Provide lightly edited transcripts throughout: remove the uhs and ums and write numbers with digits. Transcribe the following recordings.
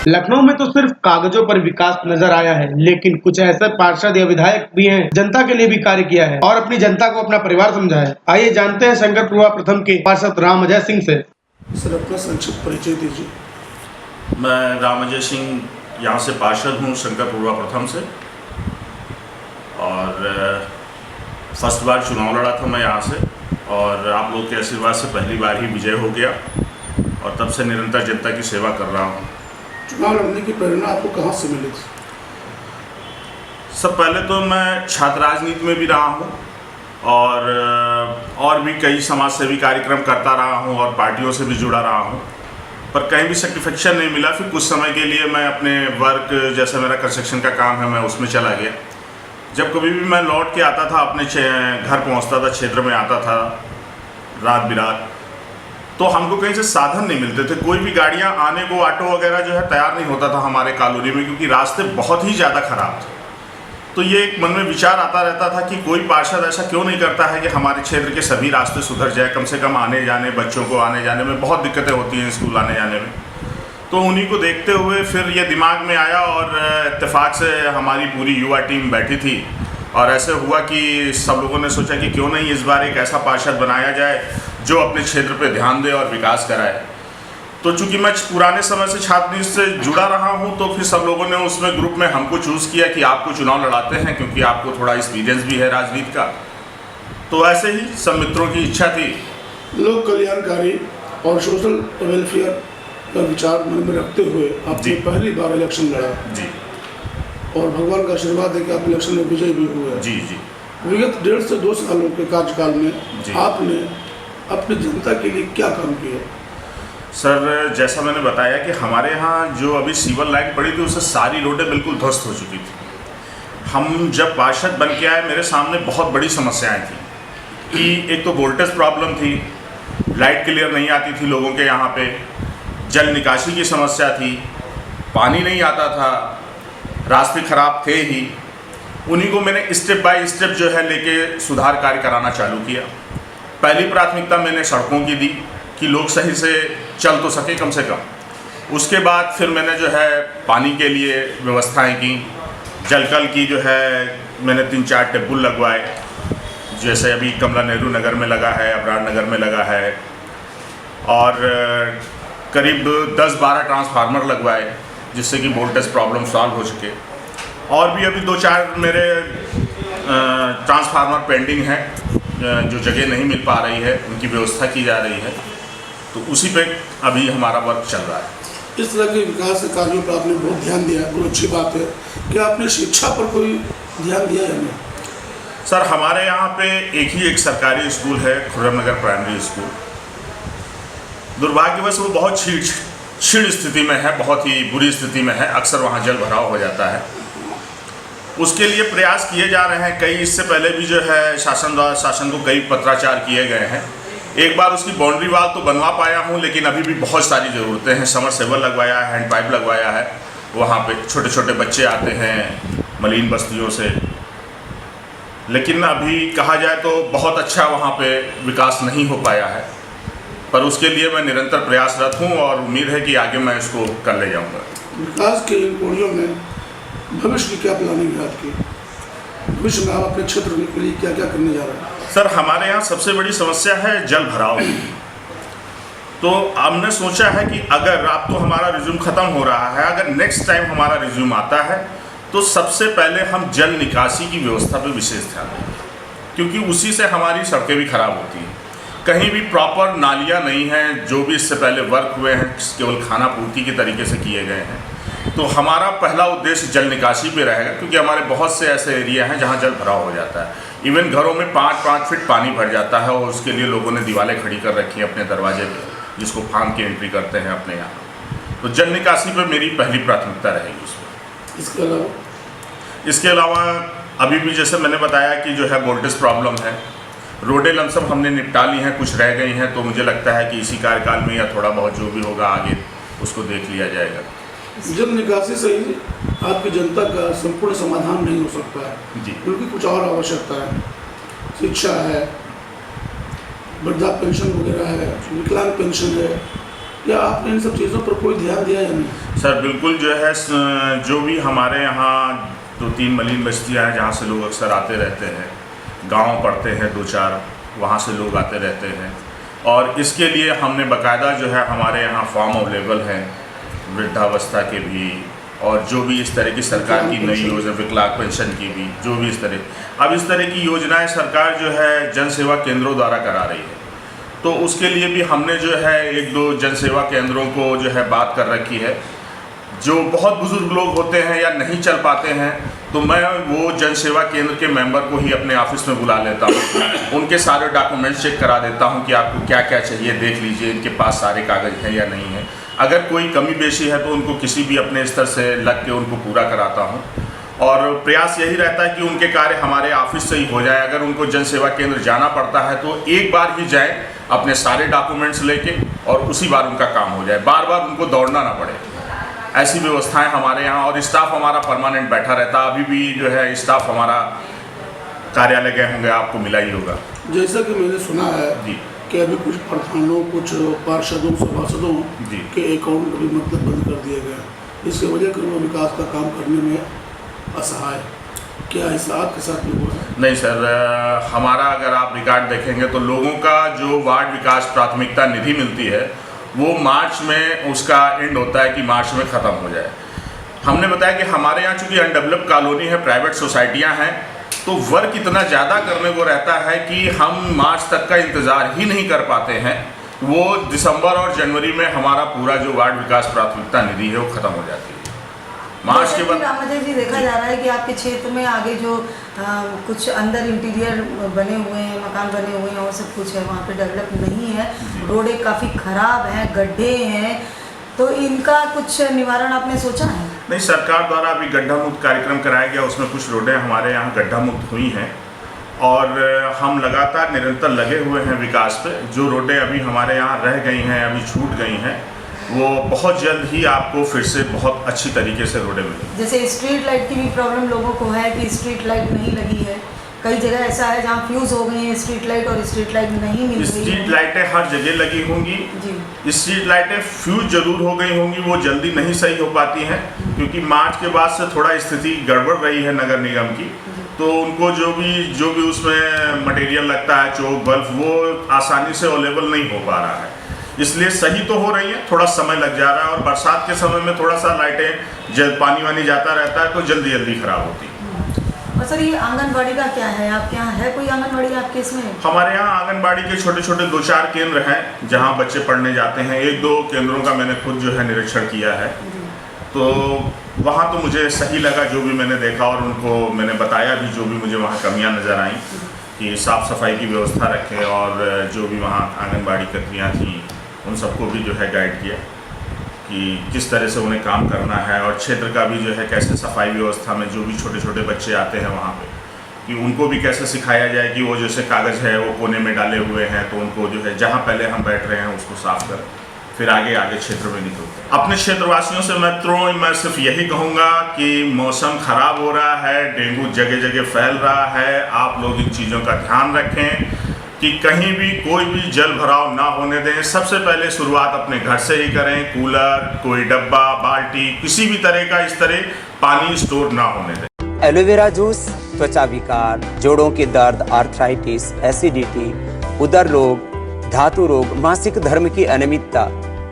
लखनऊ में तो सिर्फ कागजों पर विकास नजर आया है, लेकिन कुछ ऐसे पार्षद या विधायक भी हैं जनता के लिए भी कार्य किया है और अपनी जनता को अपना परिवार समझा है। आइए जानते हैं शंकरपुरा प्रथम के पार्षद राम अजय सिंह से। सर, अपना संक्षिप्त परिचय दीजिए। मैं राम अजय सिंह यहाँ से पार्षद हूँ, शंकरपुरा प्रथम से। और फर्स्ट बार चुनाव लड़ा था मैं यहाँ से और आप लोग के आशीर्वाद से पहली बार ही विजय हो गया और तब से निरंतर जनता की सेवा कर रहा हूँ। चुनाव लड़ने की प्रेरणा आपको कहाँ से मिली थी? सब पहले तो मैं छात्र राजनीति में भी रहा हूँ और भी कई समाज सेवी कार्यक्रम करता रहा हूँ और पार्टियों से भी जुड़ा रहा हूँ, पर कहीं भी सेटिस्फेक्शन नहीं मिला। फिर कुछ समय के लिए मैं अपने वर्क, जैसे मेरा कंस्ट्रक्शन का काम है, मैं उसमें चला गया। जब कभी भी मैं लौट के आता था, अपने घर पहुँचता था, क्षेत्र में आता था रात बिरात, तो हमको कहीं से साधन नहीं मिलते थे। कोई भी गाड़ियाँ आने को, ऑटो वगैरह जो है तैयार नहीं होता था हमारे कॉलोनी में, क्योंकि रास्ते बहुत ही ज़्यादा ख़राब थे। तो ये एक मन में विचार आता रहता था कि कोई पार्षद ऐसा क्यों नहीं करता है कि हमारे क्षेत्र के सभी रास्ते सुधर जाए। कम से कम आने जाने, बच्चों को आने जाने में बहुत दिक्कतें होती हैं, स्कूल आने जाने में। तो उन्हीं को देखते हुए फिर ये दिमाग में आया और इत्तेफाक से हमारी पूरी युवा टीम बैठी थी और ऐसे हुआ कि सब लोगों ने सोचा कि क्यों नहीं इस बार एक ऐसा पार्षद बनाया जाए जो अपने क्षेत्र पे ध्यान दे और विकास कराए। तो चूंकि मैं पुराने समय से छात्र से जुड़ा रहा हूं, तो फिर सब लोगों ने उसमें ग्रुप में हमको चूज़ किया कि आपको चुनाव लड़ाते हैं, क्योंकि आपको थोड़ा एक्सपीरियंस भी है राजनीति का। तो ऐसे ही सब मित्रों की इच्छा थी। लोक कल्याणकारी और सोशल वेलफेयर का विचार मन में रखते हुए आपने पहली बार इलेक्शन लड़ा जी, और भगवान का आशीर्वाद है कि आप इलेक्शन में विजय भी हुए। जी जी। विगत 1.5 से 2 सालों के कार्यकाल में आपने अपनी जनता के लिए क्या काम किया? सर, जैसा मैंने बताया कि हमारे यहाँ जो अभी सीवर लाइन पड़ी थी, उससे सारी रोडें बिल्कुल ध्वस्त हो चुकी थी। हम जब पार्षद बन के आए, मेरे सामने बहुत बड़ी समस्याएं थी कि एक तो वोल्टेज प्रॉब्लम थी, लाइट क्लियर नहीं आती थी लोगों के यहाँ पे, जल निकासी की समस्या थी, पानी नहीं आता था, रास्ते खराब थे ही। उन्हीं को मैंने स्टेप बाय स्टेप जो है लेके सुधार कार्य कराना चालू किया। पहली प्राथमिकता मैंने सड़कों की दी कि लोग सही से चल तो सके कम से कम। उसके बाद फिर मैंने जो है पानी के लिए व्यवस्थाएं की, जलकल की जो है मैंने 3-4 टेबुल लगवाए, जैसे अभी कमला नेहरू नगर में लगा है, अबरार नगर में लगा है, और करीब 10-12 ट्रांसफार्मर लगवाए जिससे कि वोल्टेज प्रॉब्लम सॉल्व हो सके। और भी अभी 2-4 मेरे ट्रांसफार्मर पेंडिंग है, जो जगह नहीं मिल पा रही है, उनकी व्यवस्था की जा रही है। तो उसी पे अभी हमारा वर्क चल रहा है। इस तरह के विकास कार्यों पर आपने बहुत ध्यान दिया, बहुत अच्छी बात है। क्या आपने शिक्षा पर कोई ध्यान दिया या नहीं? सर, हमारे यहाँ पे एक सरकारी स्कूल है, खुर्रम नगर प्राइमरी स्कूल। दुर्भाग्यवश वो बहुत क्षीण स्थिति में है, बहुत ही बुरी स्थिति में है। अक्सर वहाँ जल भराव हो जाता है। उसके लिए प्रयास किए जा रहे हैं कई। इससे पहले भी जो है शासन को कई पत्राचार किए गए हैं। एक बार उसकी बाउंड्री वाल तो बनवा पाया हूँ, लेकिन अभी भी बहुत सारी ज़रूरतें हैं। समरसेबल लगवाया है, हैंड पाइप लगवाया है। वहाँ पे छोटे छोटे बच्चे आते हैं मलिन बस्तियों से, लेकिन अभी कहा जाए तो बहुत अच्छा वहाँ पे विकास नहीं हो पाया है। पर उसके लिए मैं निरंतर प्रयासरत हूँ और उम्मीद है कि आगे मैं इसको कर ले जाऊँगा। विकास के इन कार्यों में भविष्य की क्या प्लानिंग है आपकी? भविष्य में आप अपने क्षेत्र के लिए क्या क्या करने जा रहे हैं? सर, हमारे यहाँ सबसे बड़ी समस्या है जल भराव। तो हमने सोचा है कि अगर आप तो हमारा रिज्यूम ख़त्म हो रहा है, अगर नेक्स्ट टाइम हमारा रिज्यूम आता है तो सबसे पहले हम जल निकासी की व्यवस्था पर विशेष ध्यान देंगे, क्योंकि उसी से हमारी सड़कें भी खराब होती हैं। कहीं भी प्रॉपर नालियाँ नहीं हैं। जो भी इससे पहले वर्क हुए हैं केवल खाना पूर्ति के तरीके से किए गए हैं। तो हमारा पहला उद्देश्य जल निकासी पे रहेगा, क्योंकि हमारे बहुत से ऐसे एरिया हैं जहाँ जल भराव हो जाता है। इवन घरों में 5-5 फीट पानी भर जाता है और उसके लिए लोगों ने दीवारें खड़ी कर रखी हैं अपने दरवाजे पे, जिसको फार्म की एंट्री करते हैं अपने यहाँ। तो जल निकासी पे मेरी पहली प्राथमिकता रहेगी उसमें। इसके अलावा अभी भी जैसे मैंने बताया कि जो है वोल्टेज प्रॉब्लम है, रोडें लमसम हमने निपटा ली हैं, कुछ रह गई हैं। तो मुझे लगता है कि इसी कार्यकाल में या थोड़ा बहुत जो भी होगा आगे उसको देख लिया जाएगा। जल निकासी से ही आपकी जनता का संपूर्ण समाधान नहीं हो सकता है जी, क्योंकि कुछ और आवश्यकता है। शिक्षा है, वृद्धा पेंशन वगैरह है, विकलांग पेंशन है, क्या आपने इन सब चीज़ों पर कोई ध्यान दिया या नहीं? सर बिल्कुल जो है जो भी हमारे यहाँ 2-3 मलिन बस्तियाँ हैं जहाँ से लोग अक्सर आते रहते हैं, गांव पड़ते हैं 2-4, वहाँ से लोग आते रहते हैं। और इसके लिए हमने बाकायदा जो है हमारे यहाँ फॉर्म अवेलेबल हैं वृद्धावस्था के भी, और जो भी इस तरह की सरकार की नई योजना, विकलांग पेंशन की भी, जो भी इस तरह, अब इस तरह की योजनाएं सरकार जो है जन सेवा केंद्रों द्वारा करा रही है। तो उसके लिए भी हमने जो है 1-2 जन सेवा केंद्रों को जो है बात कर रखी है। जो बहुत बुजुर्ग लोग होते हैं या नहीं चल पाते हैं, तो मैं वो जन सेवा केंद्र के मेंबर को ही अपने ऑफिस में बुला लेता हूँ, उनके सारे डॉक्यूमेंट्स चेक करा देता हूँ कि आपको क्या क्या चाहिए, देख लीजिए इनके पास सारे कागज़ हैं या नहीं है। अगर कोई कमी बेशी है तो उनको किसी भी अपने स्तर से लग के उनको पूरा कराता हूँ। और प्रयास यही रहता है कि उनके कार्य हमारे ऑफिस से ही हो जाए। अगर उनको जन सेवा केंद्र जाना पड़ता है तो एक बार ही जाए अपने सारे डॉक्यूमेंट्स लेके, और उसी बार उनका काम हो जाए, बार बार उनको दौड़ना ना पड़े। ऐसी व्यवस्थाएं हमारे यहाँ, और स्टाफ हमारा परमानेंट बैठा रहता है। अभी भी जो है स्टाफ हमारा कार्यालय गए होंगे, आपको मिला ही होगा। जैसा कि मैंने सुना है जी कि अभी कुछ प्रधानों, कुछ पार्षदों, सभासदों जी के अकाउंट भी मतलब बंद कर दिए गए, इसकी वजह से वो विकास का काम करने में असहाय। क्या ऐसा आपके साथ भी हुआ है? नहीं सर, हमारा अगर आप रिकॉर्ड देखेंगे तो लोगों का जो वार्ड विकास प्राथमिकता निधि मिलती है वो मार्च में उसका एंड होता है कि मार्च में ख़त्म हो जाए। हमने बताया कि हमारे यहाँ चूँकि अनडेवलप कॉलोनी है, प्राइवेट सोसाइटियाँ हैं, तो वर्क इतना ज़्यादा करने को रहता है कि हम मार्च तक का इंतज़ार ही नहीं कर पाते हैं। वो दिसंबर और जनवरी में हमारा पूरा जो वार्ड विकास प्राथमिकता निधि है वो ख़त्म हो जाती है। मार्च के बाद रामाजय जी, देखा जा रहा है कि आपके क्षेत्र में आगे जो कुछ अंदर इंटीरियर बने हुए हैं, मकान बने हुए हैं और सब कुछ है, वहाँ पे डेवलप नहीं है, रोडें काफ़ी ख़राब हैं, गड्ढे हैं, तो इनका कुछ निवारण आपने सोचा है? नहीं, सरकार द्वारा अभी गड्ढा मुक्त कार्यक्रम कराया गया, उसमें कुछ रोडें हमारे यहाँ गड्ढा मुक्त हुई हैं, और हम लगातार निरंतर लगे हुए हैं विकास पे। जो रोडें अभी हमारे यहाँ रह गई हैं, अभी छूट गई हैं, वो बहुत जल्द ही आपको फिर से बहुत अच्छी तरीके से रोडें मिलेंगी। जैसे स्ट्रीट लाइट की भी प्रॉब्लम लोगों को है कि स्ट्रीट लाइट नहीं लगी है, कई जगह ऐसा है जहाँ फ्यूज़ हो गई है स्ट्रीट लाइट और स्ट्रीट लाइट नहीं मिल रही है। स्ट्रीट लाइटें हर जगह लगी होंगी जी। स्ट्रीट लाइटें फ्यूज जरूर हो गई होंगी, वो जल्दी नहीं सही हो पाती हैं, क्योंकि मार्च के बाद से थोड़ा स्थिति गड़बड़ रही है नगर निगम की। तो उनको जो भी उसमें मटेरियल लगता है, चौक, बल्ब, वो आसानी से अवेलेबल नहीं हो पा रहा है, इसलिए सही तो हो रही है, थोड़ा समय लग जा रहा है। और बरसात के समय में थोड़ा सा लाइटें जब पानी वानी जाता रहता है तो जल्दी जल्दी खराब होती है। और सर, ये आंगनबाड़ी का क्या है? आपके यहाँ है कोई आंगनबाड़ी आपके इसमें? हमारे यहाँ आंगनबाड़ी के छोटे छोटे 2-4 केंद्र हैं जहाँ बच्चे पढ़ने जाते हैं। 1-2 केंद्रों का मैंने खुद जो है निरीक्षण किया है, तो वहाँ तो मुझे सही लगा जो भी मैंने देखा, और उनको मैंने बताया भी जो भी मुझे वहाँ कमियाँ नज़र आईं, कि साफ़ सफाई की व्यवस्था रखें, और जो भी वहाँ आंगनबाड़ी कर्मियाँ थीं उन सबको भी जो है गाइड किया कि किस तरह से उन्हें काम करना है, और क्षेत्र का भी जो है कैसे सफाई व्यवस्था में जो भी छोटे छोटे बच्चे आते हैं वहाँ पे, कि उनको भी कैसे सिखाया जाए कि वो जैसे कागज़ है वो कोने में डाले हुए हैं, तो उनको जो है जहाँ पहले हम बैठ रहे हैं उसको साफ करें, फिर आगे क्षेत्र में निकलते हैं। अपने क्षेत्रवासियों से मैं सिर्फ यही कहूँगा कि मौसम ख़राब हो रहा है, डेंगू जगह जगह फैल रहा है, आप लोग इन चीज़ों का ध्यान रखें कि कहीं भी कोई भी जल भराव ना होने दें। सबसे पहले शुरुआत अपने घर से ही करें, कूलर, कोई डब्बा, बाल्टी, किसी भी तरह का इस तरह पानी स्टोर ना होने दें। एलोवेरा जूस त्वचा विकार, जोड़ों के दर्द, आर्थराइटिस, एसिडिटी, उदर रोग, धातु रोग, मासिक धर्म की अनियमितता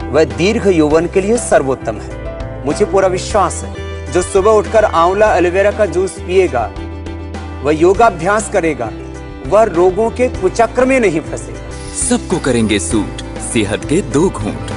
व दीर्घ यौवन के लिए सर्वोत्तम है। मुझे पूरा विश्वास है जो सुबह उठकर आंवला एलोवेरा का जूस पिएगा व योगाभ्यास करेगा, वह रोगों के कुचक्र में नहीं फंसेगा। सबको करेंगे सूट सेहत के 2 घूंट।